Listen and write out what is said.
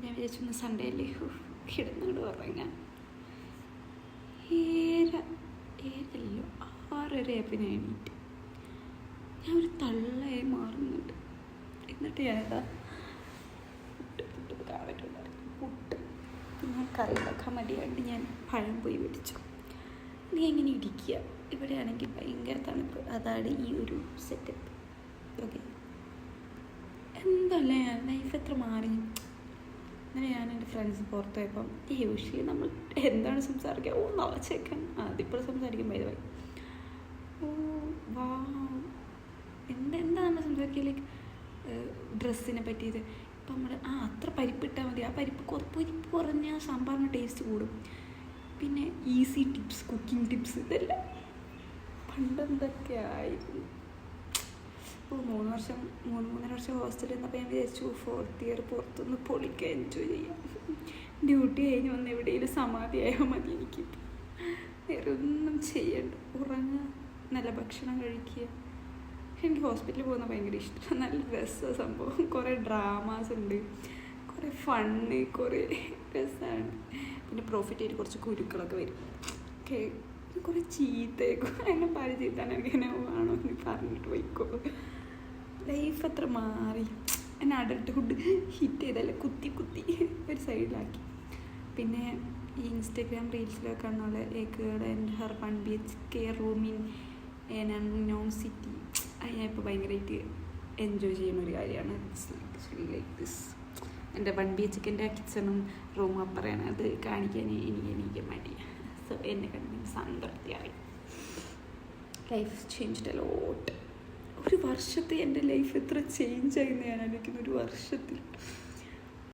ഞാൻ വിചാരിച്ചു സൺഡേ അല്ലേ കിടന്നുകൊണ്ട് ഉറങ്ങാൻ. 6:30 ഞാൻ എണീറ്റ്. ഞാൻ ഒരു തള്ളയായി മാറുന്നുണ്ട്. എന്നിട്ട് ഞാനതാ പുട്ട് കാവറ്റുണ്ടായിരുന്നു. പുട്ട് പിന്നെ കറി ഉണ്ടാക്കാൻ മടിയായിട്ട് ഞാൻ പഴം പോയി മേടിച്ചു. നീ എങ്ങനെ ഇരിക്കുക, ഇവിടെയാണെങ്കിൽ ഭയങ്കര തണുപ്പ്. അതാണ് ഈ ഒരു സെറ്റപ്പ്. ഓക്കെ, എന്തല്ലേ ലൈഫ് എത്ര മാറി. അങ്ങനെ ഞാൻ എൻ്റെ ഫ്രണ്ട്സ് പുറത്ത് പോയപ്പം യൂഷ്വലി നമ്മൾ എന്താണ് സംസാരിക്കുക, നവച്ചേക്കാൻ അതിപ്പോൾ സംസാരിക്കും. പോയത് വാ എന്താ നമ്മൾ സംസാരിക്കുക, ലൈക്ക് ഡ്രസ്സിനെ പറ്റിയത്. ഇപ്പം നമ്മൾ അത്ര പരിപ്പിട്ടാൽ മതി, ആ പരിപ്പ് കുറഞ്ഞാൽ സാമ്പാറിന് ടേസ്റ്റ് കൂടും. പിന്നെ ഈസി ടിപ്സ്, കുക്കിംഗ് ടിപ്സ്, ഇതെല്ലാം പണ്ടെന്തൊക്കെ ആയിരുന്നു. ഇപ്പോൾ 3.5 വർഷം ഹോസ്റ്റലിൽ നിന്നപ്പോൾ ഞാൻ വിചാരിച്ചു 4th ഇയർ പുറത്തുനിന്ന് പൊളിക്കുക, എൻജോയ് ചെയ്യാം. ഡ്യൂട്ടി കഴിഞ്ഞ് വന്ന് എവിടെയെങ്കിലും സമാധിയായാൽ മതി എനിക്ക്. വേറെ ഒന്നും ചെയ്യണ്ട, ഉറങ്ങുക, നല്ല ഭക്ഷണം കഴിക്കുക. എനിക്ക് ഹോസ്പിറ്റലിൽ പോകുന്ന ഭയങ്കര ഇഷ്ടം. നല്ല രസമാണ് സംഭവം. കുറേ ഡ്രാമാസ് ഉണ്ട്, കുറേ ഫണ്ണ്, കുറേ രസമാണ്. പിന്നെ പ്രോഫിറ്റ് ആയിട്ട് കുറച്ച് കുരുക്കളൊക്കെ വരും. കുറേ ചീത്തയേക്കും. എന്നെ പല ചീത്താണ് എങ്ങനെ ആണോ എന്ന് പറഞ്ഞിട്ട് പോയിക്കോ. ലൈഫ് അത്ര മാറി. എന്നെ അഡൽട്ട് ഹുഡ് ഹിറ്റ് ചെയ്തല്ലേ കുത്തി ഒരു സൈഡിലാക്കി. പിന്നെ ഈ ഇൻസ്റ്റഗ്രാം റീൽസിലൊക്കെ കാണുന്ന ഏക്കേഡ് and her 1 BHK room in non city, അത് ഞാൻ ഇപ്പോൾ ഭയങ്കരമായിട്ട് എൻജോയ് ചെയ്യുന്ന ഒരു കാര്യമാണ്. Like this. എൻ്റെ 1 BHK കിച്ചണും റൂമും അപ്പറയാണ്. അത് കാണിക്കാൻ എനിക്ക് മടിയാണ്. സോ എന്നെ കണ്ടെങ്കിൽ സംതൃപ്തിയായി. Life changed a lot. ഒരു വർഷത്തെ എൻ്റെ ലൈഫ് എത്ര ചേഞ്ചായി എന്ന് ഞാൻ ആലോചിക്കുന്നു. ഒരു വർഷത്തിൽ